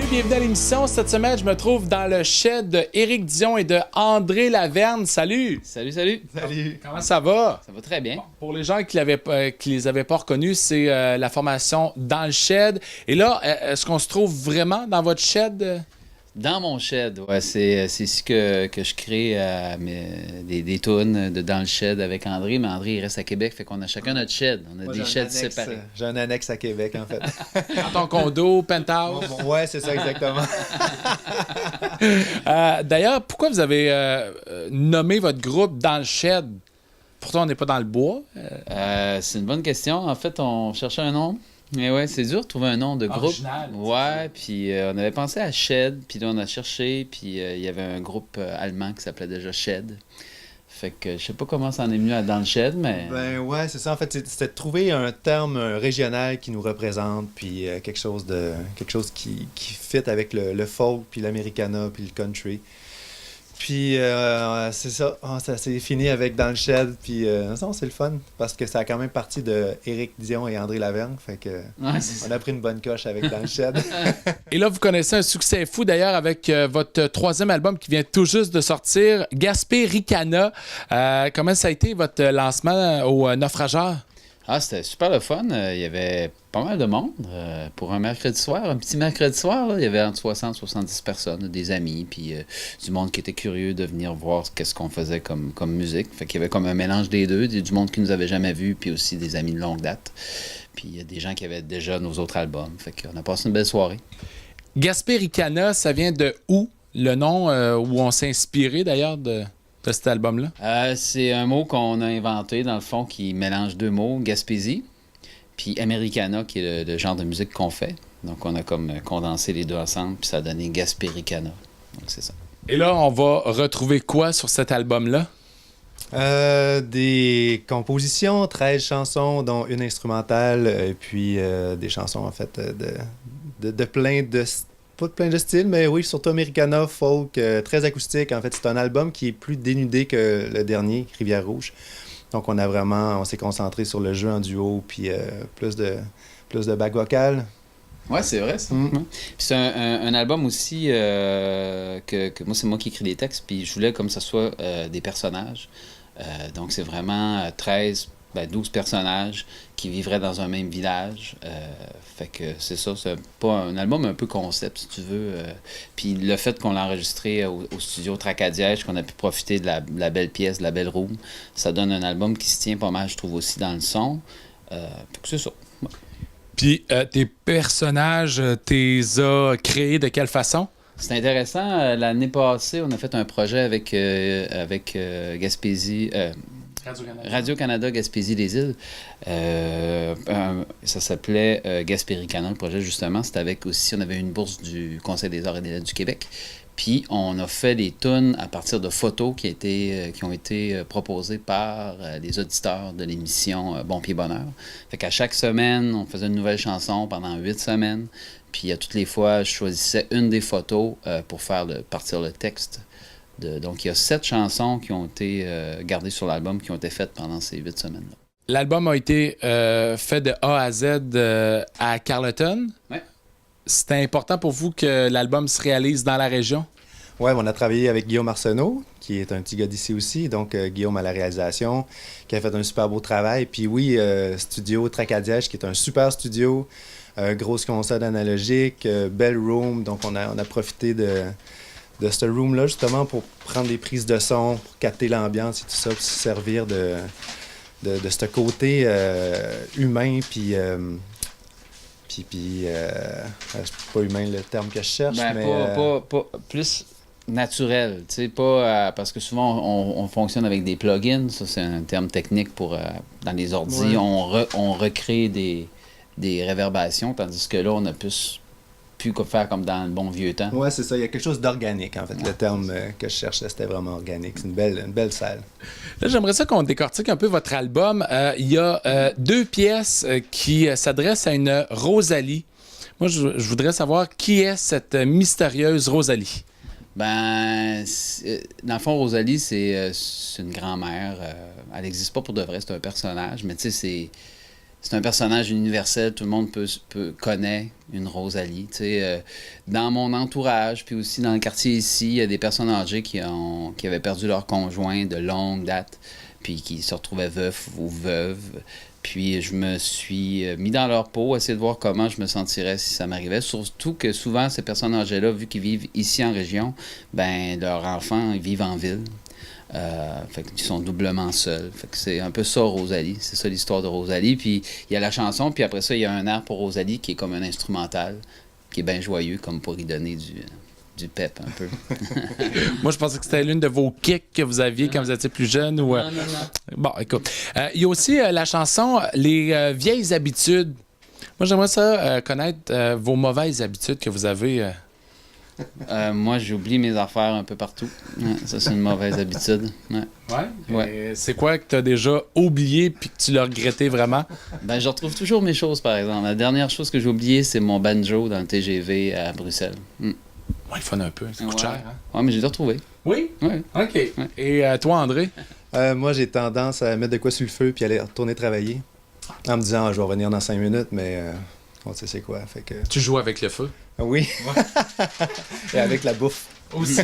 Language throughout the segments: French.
Salut, bienvenue à l'émission. Cette semaine, je me trouve dans le shed de Éric Dion et de André Laverne. Salut! Salut, salut! Salut! Comment ça va? Ça va très bien. Bon, pour les gens qui les avaient pas reconnus, c'est la formation Dans le shed. Et là, est-ce qu'on se trouve vraiment dans votre shed? Dans mon shed, ouais, c'est ici que je crée des tunes dans le shed avec André, mais André, il reste à Québec, fait qu'on a chacun notre shed. On a Moi, des sheds séparés. J'ai un annexe à Québec, en fait. Dans ton condo, penthouse? Ouais, c'est ça, exactement. D'ailleurs, pourquoi vous avez nommé votre groupe Dans le shed? Pourtant, on n'est pas dans le bois. C'est une bonne question. En fait, on cherchait un nom. Mais ouais, c'est dur de trouver un nom de groupe. Original. Ouais, puis on avait pensé à Shed, puis là on a cherché, puis il y avait un groupe allemand qui s'appelait déjà Shed. Fait que je sais pas comment ça en est venu à dans le Shed, mais... Ben ouais, c'est ça. En fait, c'était de trouver un terme régional qui nous représente, puis quelque chose qui fit avec le folk, puis l'americana, puis le country. Puis c'est ça, ça s'est fini avec Dans le shed, puis non, c'est le fun, parce que ça a quand même parti de Éric Dion et André Laverne, fait que Ouais, c'est on a pris une bonne coche avec Dans le shed. Et là, vous connaissez un succès fou d'ailleurs avec votre troisième album qui vient tout juste de sortir, Gaspé Ricana. Comment ça a été votre lancement au Naufrageur? Ah, c'était super le fun. Il y avait pas mal de monde pour un mercredi soir. Un petit mercredi soir, là, il y avait entre 60 et 70 personnes, des amis, puis du monde qui était curieux de venir voir qu'est-ce qu'on faisait comme musique. Fait qu'il y avait comme un mélange des deux, du monde qui nous avait jamais vus, puis aussi des amis de longue date. Puis il y a des gens qui avaient déjà nos autres albums. Fait qu'on a passé une belle soirée. Gaspé Ricana, ça vient de où? Le nom où on s'est inspiré d'ailleurs de cet album-là? C'est un mot qu'on a inventé, dans le fond, qui mélange deux mots, Gaspésie, puis Americana, qui est le genre de musique qu'on fait. Donc, on a comme condensé les deux ensemble, puis ça a donné Gaspéricana. Donc, c'est ça. Et là, on va retrouver quoi sur cet album-là? Des compositions, 13 chansons, dont une instrumentale, et puis des chansons, en fait, de plein de... Pas de plein de styles, mais oui, surtout Americana, folk, très acoustique. En fait, c'est un album qui est plus dénudé que le dernier, Rivière-Rouge. Donc, on s'est concentré sur le jeu en duo, puis plus de back vocal. Ouais, c'est vrai, ça. Puis c'est un album aussi que moi, c'est moi qui écris les textes, puis je voulais comme ça soit des personnages. Donc, c'est vraiment 12 personnages qui vivraient dans un même village. Fait que c'est ça, c'est pas un album un peu concept, si tu veux. Puis le fait qu'on l'a enregistré au studio Tracadiège, qu'on a pu profiter de la belle pièce, de la belle room, ça donne un album qui se tient pas mal, je trouve, aussi dans le son. Fait que c'est ça. Ouais. Puis tes personnages, t'es as créés de quelle façon? C'est intéressant. L'année passée, on a fait un projet avec Gaspésie... Radio-Canada Gaspésie-les-Îles. Ça s'appelait Gaspéricana, le projet, justement. C'était avec aussi, on avait une bourse du Conseil des arts et des lettres du Québec. Puis, on a fait des tunes à partir de photos qui ont été proposées par les auditeurs de l'émission Bon Pied Bonheur. Fait qu'à chaque semaine, on faisait une nouvelle chanson pendant 8 semaines. Puis, à toutes les fois, je choisissais une des photos pour faire partir le texte. Donc, il y a 7 chansons qui ont été gardées sur l'album, qui ont été faites pendant ces 8 semaines-là. L'album a été fait de A à Z à Carleton. Oui. C'était important pour vous que l'album se réalise dans la région? Ouais, on a travaillé avec Guillaume Arsenault, qui est un petit gars d'ici aussi. Donc, Guillaume à la réalisation, qui a fait un super beau travail. Puis oui, studio Tracadiège, qui est un super studio. Grosse console analogique, belle room. Donc, on a profité de ce room-là, justement, pour prendre des prises de son, pour capter l'ambiance et tout ça, puis se servir de ce côté humain, puis... c'est pas humain le terme que je cherche, mais... Pas plus naturel, tu sais, pas... parce que souvent, on fonctionne avec des plugins, ça, c'est un terme technique pour... dans les ordis, ouais. On recrée des réverbations, tandis que là, on a plus faire comme dans le bon vieux temps. Ouais, c'est ça. Il y a quelque chose d'organique, en fait. Ouais. Le terme que je cherchais, c'était vraiment organique. C'est une belle salle. Là, j'aimerais ça qu'on décortique un peu votre album. Il y a 2 pièces qui s'adressent à une Rosalie. Moi, je voudrais savoir qui est cette mystérieuse Rosalie. Ben, dans le fond, Rosalie, c'est une grand-mère. Elle n'existe pas pour de vrai, c'est un personnage, mais tu sais, c'est un personnage universel, tout le monde connaît une Rosalie. Dans mon entourage, puis aussi dans le quartier ici, il y a des personnes âgées qui avaient perdu leur conjoint de longue date, puis qui se retrouvaient veufs ou veuves. Puis je me suis mis dans leur peau, essayer de voir comment je me sentirais si ça m'arrivait. Surtout que souvent, ces personnes âgées-là, vu qu'ils vivent ici en région, ben leurs enfants, ils vivent en ville. Fait qu'ils sont doublement seuls. Fait que c'est un peu ça, Rosalie. C'est ça l'histoire de Rosalie. Puis il y a la chanson, puis après ça, il y a un air pour Rosalie qui est comme un instrumental, qui est bien joyeux, comme pour y donner du pep un peu. Moi, je pensais que c'était l'une de vos kicks que vous aviez quand vous étiez plus jeune. Ou, Non. Bon, écoute. Il y a aussi la chanson Les vieilles habitudes. Moi, j'aimerais ça connaître vos mauvaises habitudes que vous avez. Moi, j'oublie mes affaires un peu partout. Ouais, ça, c'est une mauvaise habitude. Ouais. C'est quoi que tu as déjà oublié puis que tu l'as regretté vraiment? Ben, je retrouve toujours mes choses, par exemple. La dernière chose que j'ai oubliée, c'est mon banjo dans le TGV à Bruxelles. Ouais, il fun un peu. Ça coûte cher. Hein? Ouais, mais j'ai retrouvé. Oui? Ouais. OK. Ouais. Et toi, André? Moi, j'ai tendance à mettre de quoi sur le feu puis aller retourner travailler en me disant, je vais revenir dans 5 minutes, mais on sait c'est quoi. Fait que... Tu joues avec le feu? Oui. Et avec la bouffe. Aussi.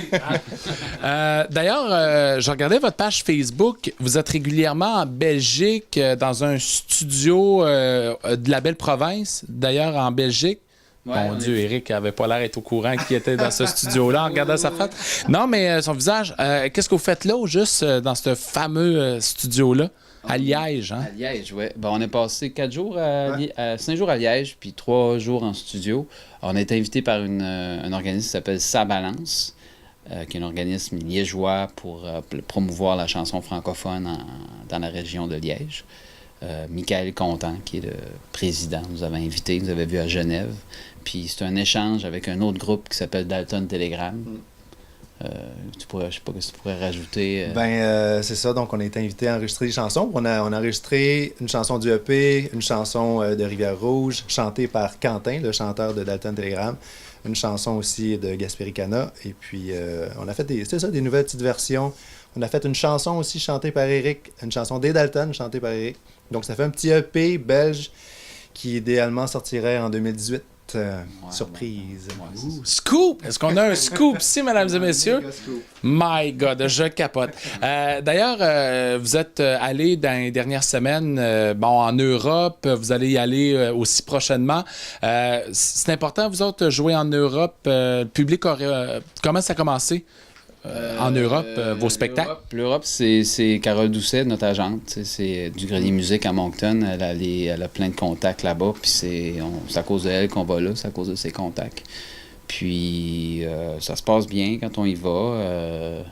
D'ailleurs, je regardais votre page Facebook. Vous êtes régulièrement en Belgique, dans un studio de la belle province, d'ailleurs en Belgique. Mon Dieu, Eric avait pas l'air d'être au courant qu'il était dans ce studio-là en regardant sa face. Non, mais son visage, qu'est-ce que vous faites là, juste dans ce fameux studio-là? À Liège, hein? À Liège, oui. Ben, on est passé 5 jours à Liège, puis 3 jours en studio. Alors, on a été invité par un organisme qui s'appelle Sa Balance, qui est un organisme liégeois pour promouvoir la chanson francophone dans la région de Liège. Michael Contant, qui est le président, nous avait invités, nous avait vus à Genève. Puis c'est un échange avec un autre groupe qui s'appelle Dalton Telegram. Je sais pas ce que tu pourrais rajouter. C'est ça, donc on a été invité à enregistrer des chansons. On a enregistré une chanson du EP, une chanson de Rivière-Rouge, chantée par Quentin, le chanteur de Dalton Telegram, une chanson aussi de Gasperi Cana. Et puis on a fait des nouvelles petites versions. On a fait une chanson aussi chantée par Eric, une chanson des Dalton chantée par Eric. Donc ça fait un petit EP belge qui idéalement sortirait en 2018. Surprise. Scoop! Est-ce qu'on a un scoop ici, mesdames et messieurs? My God, je capote. D'ailleurs, vous êtes allés dans les dernières semaines en Europe. Vous allez y aller aussi prochainement. C'est important, vous autres, jouer en Europe. Le public, comment ça a commencé? En Europe, vos spectacles? L'Europe, c'est Carole Doucet, notre agente. C'est du Grenier Musique à Moncton. Elle a plein de contacts là-bas. Puis c'est à cause d'elle qu'on va là, c'est à cause de ses contacts. Puis ça se passe bien quand on y va.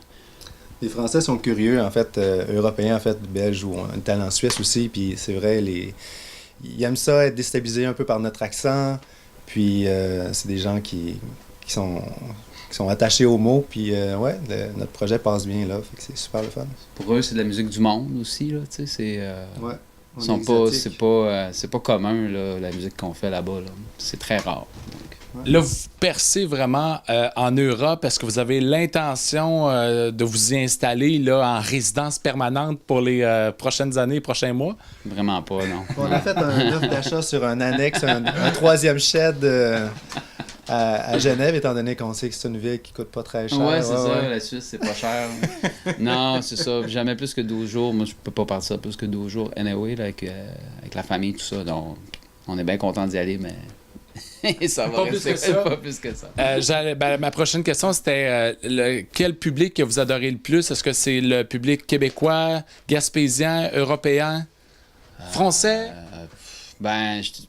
Les Français sont curieux, en fait, Européens, en fait, Belges ou un talent suisse aussi. Puis c'est vrai, ils aiment ça, être déstabilisés un peu par notre accent. Puis c'est des gens qui sont attachés aux mots, puis notre projet passe bien là, fait que c'est super le fun. Pour eux, c'est de la musique du monde aussi, là, tu sais, c'est pas commun, là, la musique qu'on fait là-bas, là. C'est très rare. Donc. Là, vous percez vraiment en Europe. Est-ce que vous avez l'intention de vous y installer là, en résidence permanente pour les prochaines années, prochains mois? Vraiment pas, non. On a fait un offre d'achat sur un annexe, un troisième shed à Genève, étant donné qu'on sait que c'est une ville qui coûte pas très cher. Ouais, c'est ça, la Suisse, c'est pas cher. Non, c'est ça, jamais plus que 12 jours. Moi, je peux pas partir plus que 12 jours, anyway, là, avec la famille, tout ça. Donc, on est bien content d'y aller, mais ça va rester pas plus que ça. Ma prochaine question, c'était quel public que vous adorez le plus? Est-ce que c'est le public québécois, gaspésien, européen, français?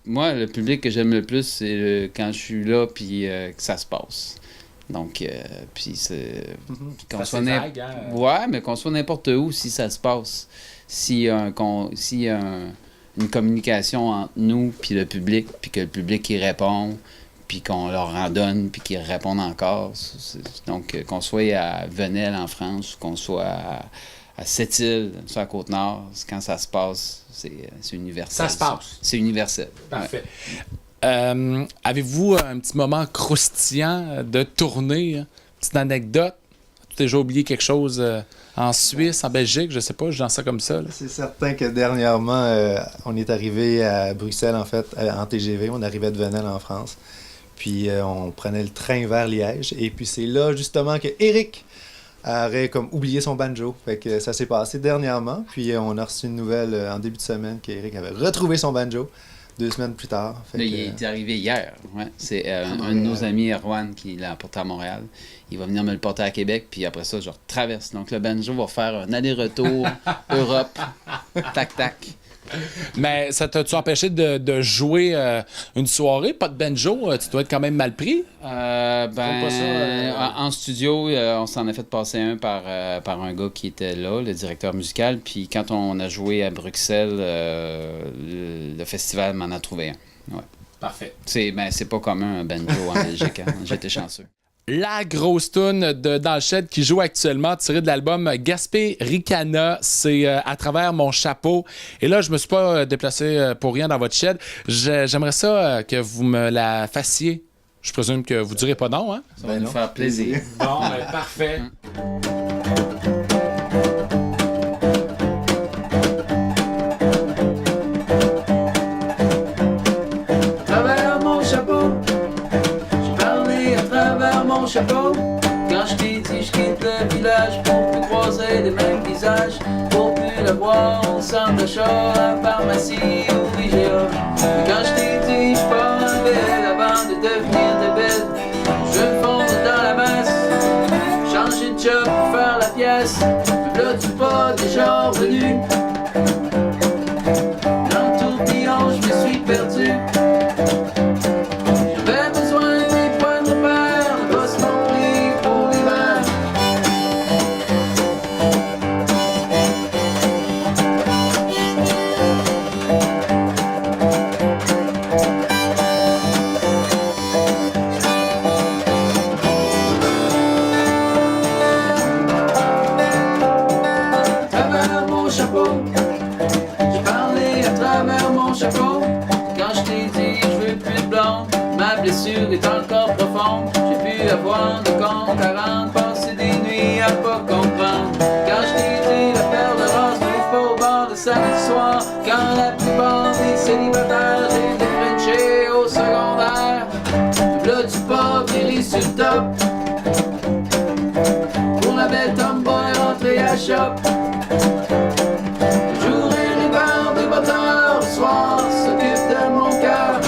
Moi, le public que j'aime le plus, c'est quand je suis là puis que ça se passe. Donc, puis c'est... Qu'on soit vague, ouais, mais qu'on soit n'importe où, si ça se passe. S'il y a une communication entre nous puis le public, puis que le public y répond, puis qu'on leur en donne, puis qu'ils répondent encore. Donc, qu'on soit à Venelle, en France, ou qu'on soit à Sept-Îles, sur la Côte-Nord, quand ça se passe, c'est universel. Ça se passe. C'est universel. Parfait. Ouais. Avez-vous un petit moment croustillant de tournée? Une petite anecdote? déjà oublié quelque chose en Suisse, en Belgique, je sais pas, je dis ça comme ça. Là. C'est certain que dernièrement, on est arrivé à Bruxelles, en fait, en TGV. On arrivait de Venelle en France. Puis on prenait le train vers Liège. Et puis c'est là, justement, que Eric aurait comme oublié son banjo. Fait que ça s'est passé dernièrement. Puis on a reçu une nouvelle en début de semaine qu'Eric avait retrouvé son banjo 2 semaines plus tard. Fait Là, que, il est arrivé hier. Ouais. C'est un de nos amis, Erwan, qui l'a apporté à Montréal. Il va venir me le porter à Québec, puis après ça, je traverse. Donc le banjo va faire un aller-retour Europe. Tac-tac. Mais ça t'a-tu empêché de jouer une soirée? Pas de banjo, tu dois être quand même mal pris? Ben, pas ça, en studio, on s'en a fait passer un par un gars qui était là, le directeur musical. Puis quand on a joué à Bruxelles, le festival m'en a trouvé un. Ouais. Parfait. C'est pas commun un banjo en Belgique. Hein? J'étais chanceux. La grosse toune de Dans le Shed qui joue actuellement, tirée de l'album Gaspé Ricana, c'est à travers mon chapeau. Et là, je me suis pas déplacé pour rien dans votre shed. J'aimerais ça que vous me la fassiez. Je présume que vous direz pas non, hein? Ça va nous faire plaisir. Bon, parfait. Chapeau. Quand je t'ai dit je quitte le village pour plus croiser les mêmes visages, pour plus le voir au centre d'achat, à la pharmacie ou IGA. Et quand je t'ai dit je pars en ville avant de devenir débile, je veux me fondre dans la masse, changer de job pour faire la pièce. Mais là tu pas déjà revenu. Dans le tourbillon je me suis perdu. Est encore profonde. J'ai pu avoir de compte à rendre, passer des nuits à pas comprendre. Quand je t'ai dit la paire de roses n'ouvre pas au bord de samedi soir, quand la plupart des célibataires étaient frenchés au secondaire, là tu pas viré sur le top pour la belle tomboy rentrée à shop. Le jour et l'hiver des batteurs, le soir s'occupe de mon cœur.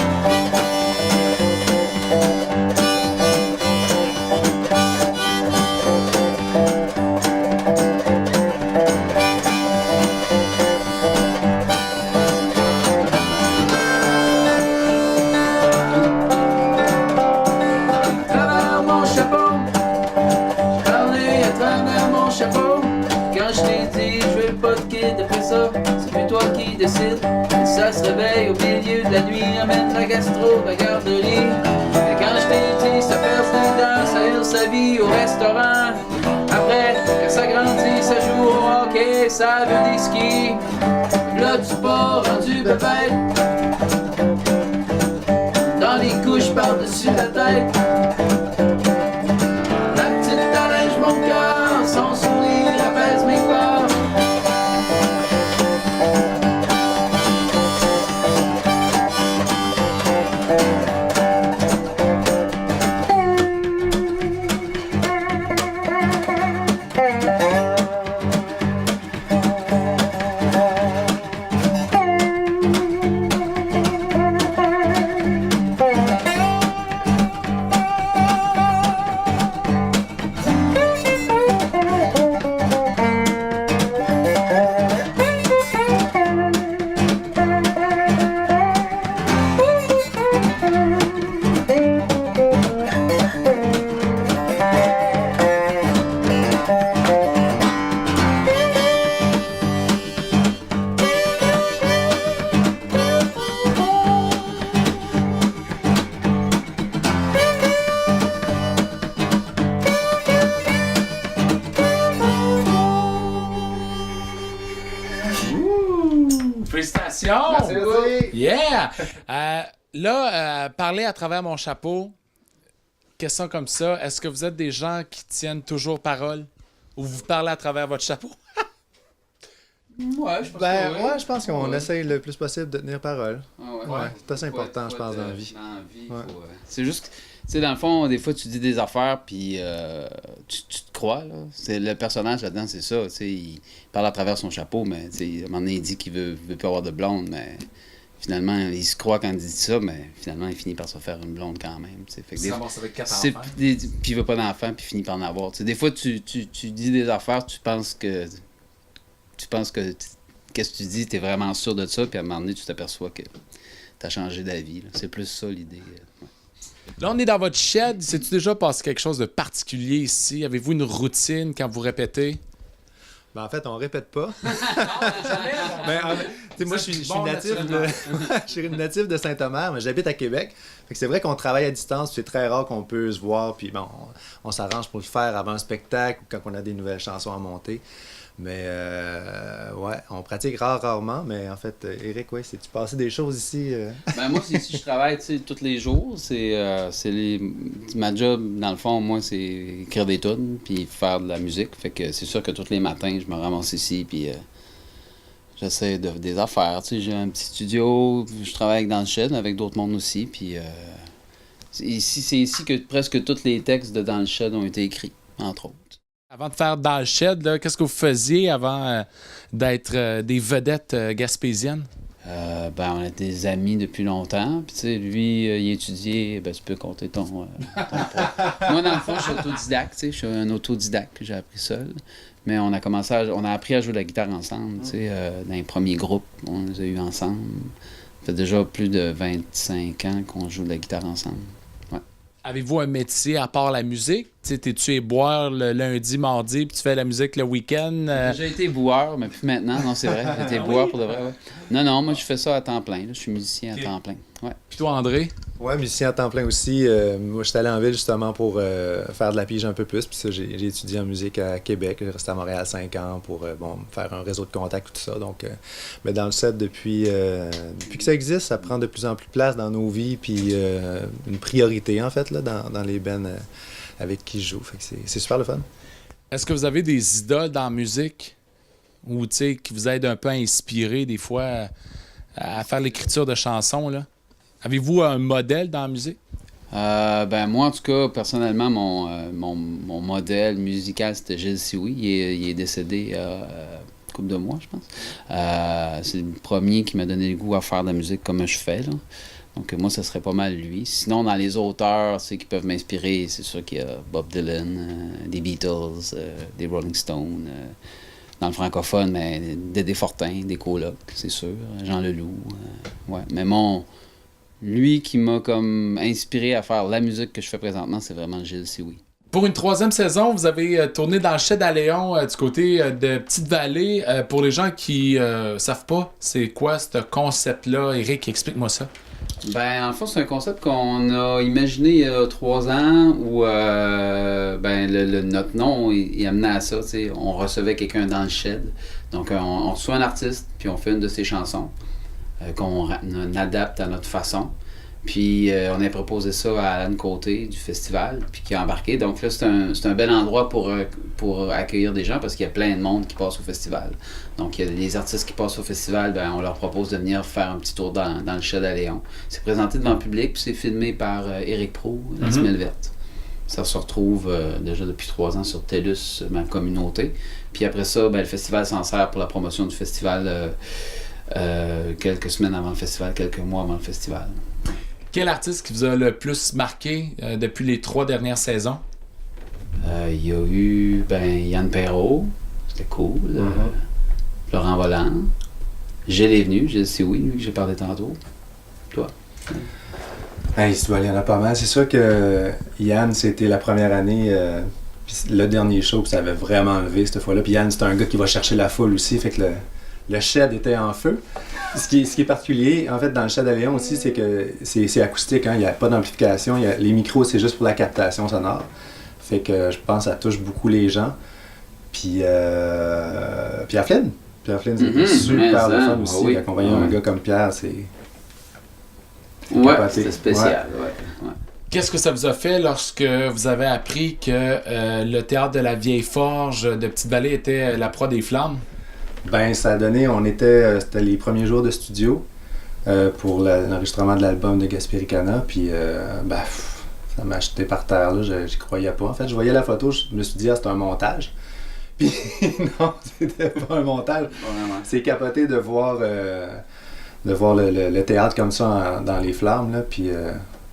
Décide, ça se réveille au milieu de la nuit, amène la gastro, la garderie. Et quand je t'ai dit, ça perce des dents, ça hurle sa vie au restaurant. Après, quand ça grandit, ça joue au hockey, ça veut des skis. Là, tu pars rendu bébête, dans les couches par-dessus la tête. La petite allège mon cœur, son sourire apaise mes peurs. Félicitations! Merci, merci. Yeah! Là, parler à travers mon chapeau, question comme ça, est-ce que vous êtes des gens qui tiennent toujours parole? Ou vous parlez à travers votre chapeau? Ouais, je pense Ben, que ouais, je pense qu'on Ouais. essaye le plus possible de tenir parole. Ah ouais. Ouais, c'est assez important, Faut je pense, être, dans la vie. Dans la vie, Ouais. c'est juste que, tu sais, dans le fond, des fois, tu dis des affaires, puis tu te crois, là. C'est, le personnage là-dedans, c'est ça, tu sais, il parle à travers son chapeau, mais, tu sais, à un moment donné, il dit qu'il veut pas avoir de blonde, mais finalement, il se croit quand il dit ça, mais finalement, il finit par se faire une blonde quand même, tu sais. Fait que des- avec 4 puis il veut pas d'enfant, puis il finit par en avoir. Tu sais, des fois, tu dis des affaires, tu penses que qu'est-ce que tu dis, t'es vraiment sûr de ça, puis à un moment donné, tu t'aperçois que t'as changé d'avis. Là. C'est plus ça l'idée. Ouais. Là, on est dans votre shed. C'est-tu déjà passé quelque chose de particulier ici? Avez-vous une routine quand vous répétez? Ben, en fait, on répète pas. Ben, tu sais, moi, je suis Bon, natif de... je suis natif de Saint-Omer, mais j'habite à Québec. Fait que c'est vrai qu'on travaille à distance, puis c'est très rare qu'on peut se voir, puis bon, on s'arrange pour le faire avant un spectacle ou quand on a des nouvelles chansons à monter. Mais ouais, on pratique rarement, mais en fait, Eric, ouais, c'est-tu passé des choses ici? Ben, moi, si je travaille, tu sais, tous les jours, ma job, dans le fond, moi, c'est écrire des tunes, puis faire de la musique. Fait que c'est sûr que tous les matins, je me ramasse ici, puis j'essaie de des affaires. Tu sais, j'ai un petit studio, je travaille dans le shed avec d'autres mondes aussi, puis c'est ici que presque tous les textes de Dans le shed ont été écrits, entre autres. Avant de faire dans le shed, là, qu'est-ce que vous faisiez avant d'être des vedettes gaspésiennes? Ben, on est des amis depuis longtemps. Puis, tu sais, lui, il étudiait. Ben, tu peux compter ton prof. Moi, dans le fond, je suis autodidacte. Tu sais, je suis un autodidacte que j'ai appris seul. Mais on a appris à jouer de la guitare ensemble. Tu sais, dans les premiers groupes, on les a eus ensemble. Ça fait déjà plus de 25 ans qu'on joue de la guitare ensemble. Avez-vous un métier à part la musique? T'es-tu éboueur le lundi, mardi, puis tu fais la musique le week-end? J'ai été éboueur, mais plus maintenant. Non, c'est vrai. J'ai été éboueur pour de vrai. Ouais. Non, moi, je fais ça à temps plein. Là. Je suis musicien à temps plein. Ouais. Puis toi, André? Ouais, musicien à temps plein aussi. Moi, je suis allé en ville justement pour faire de la pige un peu plus. Puis ça, j'ai étudié en musique à Québec. J'ai resté à Montréal 5 ans pour faire un réseau de contacts, tout ça. Donc, mais dans le set, depuis que ça existe, ça prend de plus en plus de place dans nos vies. Puis une priorité, en fait, là, dans les bands avec qui je joue. Fait que c'est super le fun. Est-ce que vous avez des idoles dans la musique? Ou, tu sais, qui vous aident un peu à inspirer, des fois, à faire l'écriture de chansons, là? Avez-vous un modèle dans la musique? Ben moi, en tout cas, personnellement, mon modèle musical, c'était Gilles Sioui. Il est décédé il y a une couple de mois, je pense. C'est le premier qui m'a donné le goût à faire de la musique comme je fais, là. Donc moi, ça serait pas mal lui. Sinon, dans les auteurs, qui peuvent m'inspirer, c'est sûr qu'il y a Bob Dylan, des Beatles, des Rolling Stones. Dans le francophone, mais Dédé Fortin, des colocs, c'est sûr. Jean Leloup. Ouais. Mais lui qui m'a comme inspiré à faire la musique que je fais présentement, c'est vraiment Gilles Sioui. Pour une 3e saison, vous avez tourné dans le shed à Léon, du côté de Petite-Vallée. Pour les gens qui savent pas, c'est quoi ce concept-là? Eric, explique-moi ça. Ben, en fait, c'est un concept qu'on a imaginé il y a 3 ans où notre nom il amenait à ça. T'sais, on recevait quelqu'un dans le shed. Donc, on reçoit un artiste, puis on fait une de ses chansons qu'on adapte à notre façon. Puis on a proposé ça à Alan Côté du festival, puis qui a embarqué. Donc là, c'est un bel endroit pour accueillir des gens parce qu'il y a plein de monde qui passe au festival. Donc il y a les artistes qui passent au festival, ben, on leur propose de venir faire un petit tour dans le shed à Léon. C'est présenté devant le public, puis c'est filmé par Éric Proulx, La Semelle Verte. Ça se retrouve déjà depuis 3 ans sur TELUS, ma communauté. Puis après ça, ben, le festival s'en sert pour la promotion du festival quelques semaines avant le festival, quelques mois avant le festival. Quel artiste qui vous a le plus marqué depuis les 3 dernières saisons? Il y a eu Yann Perrault, c'était cool. Laurent Volant. Gilles est venu, Gilles Sioui, lui que j'ai parlé tantôt. Toi? Hey, il y en a pas mal. C'est sûr que Yann, c'était la première année, puis le dernier show, puis ça avait vraiment levé cette fois-là. Puis Yann, c'est un gars qui va chercher la foule aussi, fait que le shed était en feu. Ce qui est particulier, en fait, dans le shed à Léon aussi, c'est que c'est acoustique, hein? Il n'y a pas d'amplification. Les micros, c'est juste pour la captation sonore. Fait que je pense que ça touche beaucoup les gens. Puis Pierre Flynn. Pierre Flynn, c'est super le fun aussi. Accompagner un gars comme Pierre, c'est... Ouais, c'était spécial. Ouais. Qu'est-ce que ça vous a fait lorsque vous avez appris que le théâtre de la Vieille Forge de Petite-Vallée était la proie des flammes? Ben, ça a donné, c'était les premiers jours de studio pour l'enregistrement de l'album de Gaspéricana, puis ça m'a acheté par terre, là, j'y croyais pas. En fait, je voyais la photo, je me suis dit, c'est un montage. Puis non, c'était pas un montage. Vraiment. C'est capoté de voir le théâtre comme ça dans les flammes, là, puis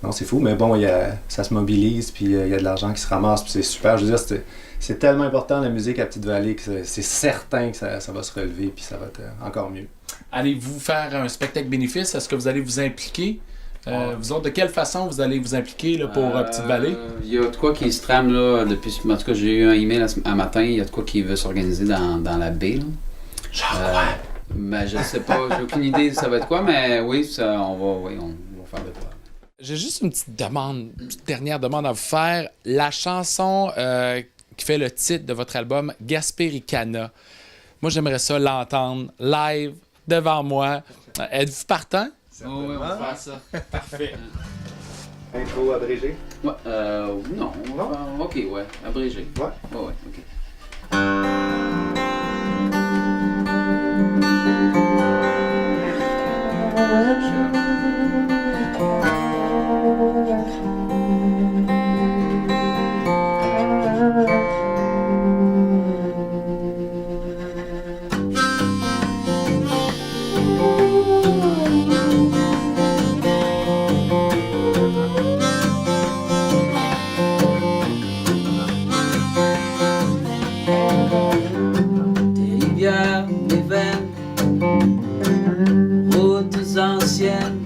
non, c'est fou, mais bon, ça se mobilise, puis il y a de l'argent qui se ramasse, puis c'est super. Je veux dire, c'est tellement important la musique à Petite-Vallée que c'est certain que ça va se relever, puis ça va être encore mieux. Allez-vous faire un spectacle bénéfice? Est-ce que vous allez vous impliquer? Vous autres, de quelle façon vous allez vous impliquer là, pour Petite-Vallée? Il y a de quoi qui se trame là depuis. En tout cas, j'ai eu un email un matin. Il y a de quoi qui veut s'organiser dans la baie. Là. Genre quoi? Mais je sais pas, j'ai aucune idée de ça va être quoi, mais oui, on va faire de quoi. J'ai juste une petite dernière demande à vous faire. La chanson qui fait le titre de votre album, Gaspéricana. Moi, j'aimerais ça l'entendre live devant moi. Êtes-vous partant? Oh, oui, on va faire ça. Parfait. Intro abrégé? Ouais, non, ok, ouais, abrégé. Ouais. Ouais, ok. Des rivières, des veines, routes anciennes,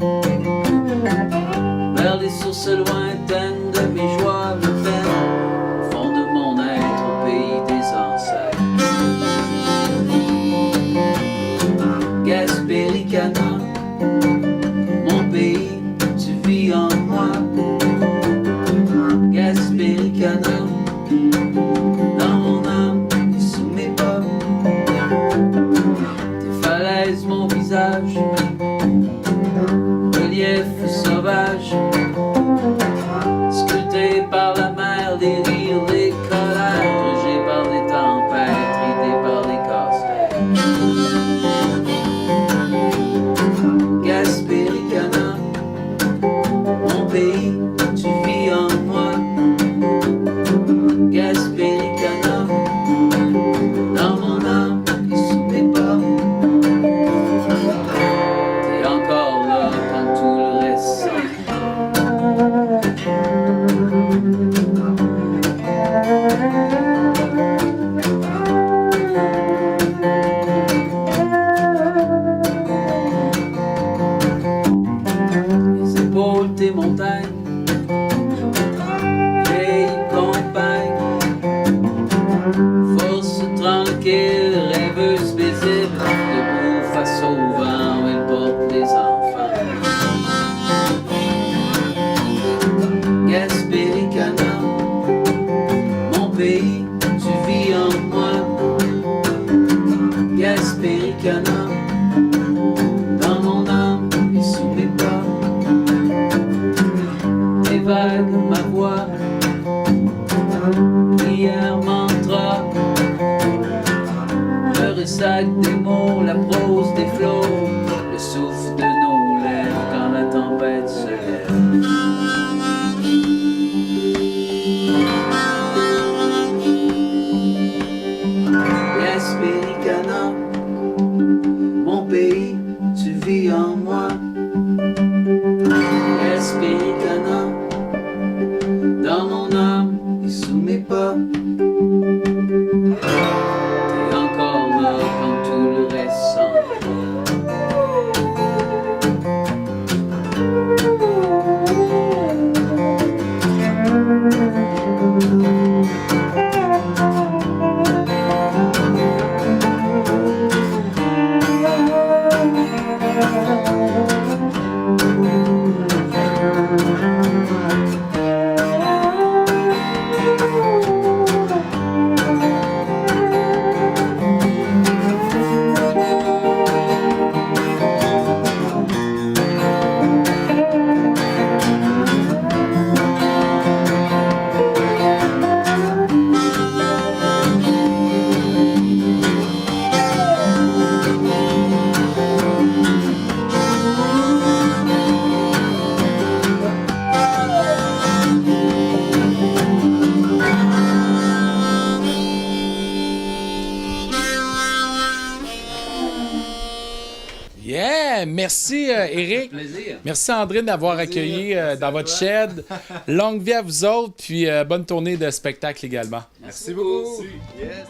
vers les sources lointaines de mes joies, mes peines, au fond de mon être au pays des ancêtres. Gaspéricana, mon pays, tu vis en moi. Gaspéricana, dans mon âme et sous mes pas. Tes falaises, mon visage, relief sauvage, sculpté par la mer, les rires, les colères, régés par les tempêtes, ridés par les casse-têtes. Gaspéricana, mon pays, tu vis en moi. Gaspéricana, dans mon âme et sous mes pas. T'es encore là quand tout le reste s'en les épaules, tes montagnes, vieille compagne, force tranquille, rêveuse, paisible, debout face au vent, elle porte des enfants. Gaspéricana, mon pays, tu vis en moi. Gaspéricana, dans mon âme et sous mes pas. Yeah! Merci, Éric. Plaisir. Merci, André, d'avoir accueilli dans votre shed. Longue vie à vous autres, puis bonne tournée de spectacle également. Merci beaucoup. Yes.